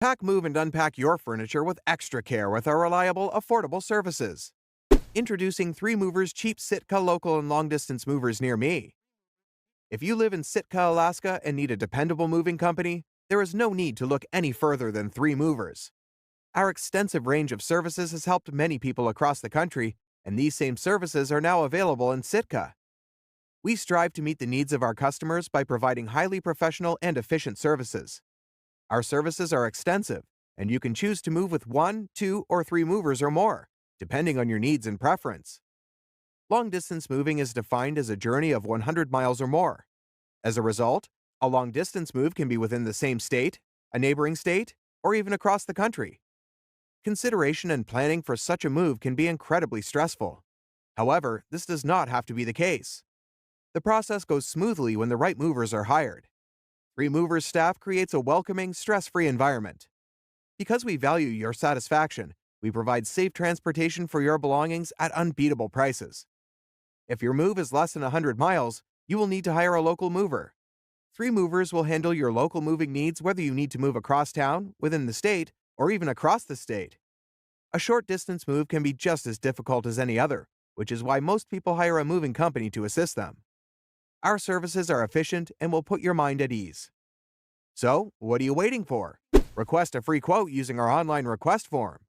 Pack, move, and unpack your furniture with extra care with our reliable, affordable services. Introducing 3 Movers cheap Sitka local and long-distance movers near me. If you live in Sitka, Alaska and need a dependable moving company, there is no need to look any further than 3 Movers. Our extensive range of services has helped many people across the country, and these same services are now available in Sitka. We strive to meet the needs of our customers by providing highly professional and efficient services. Our services are extensive, and you can choose to move with 1, 2, or 3 movers or more, depending on your needs and preference. Long-distance moving is defined as a journey of 100 miles or more. As a result, a long-distance move can be within the same state, a neighboring state, or even across the country. Consideration and planning for such a move can be incredibly stressful. However, this does not have to be the case. The process goes smoothly when the right movers are hired. 3 Movers staff creates a welcoming, stress-free environment. Because we value your satisfaction, we provide safe transportation for your belongings at unbeatable prices. If your move is less than 100 miles, you will need to hire a local mover. 3 Movers will handle your local moving needs whether you need to move across town, within the state, or even across the state. A short distance move can be just as difficult as any other, which is why most people hire a moving company to assist them. Our services are efficient and will put your mind at ease. So, what are you waiting for? Request a free quote using our online request form.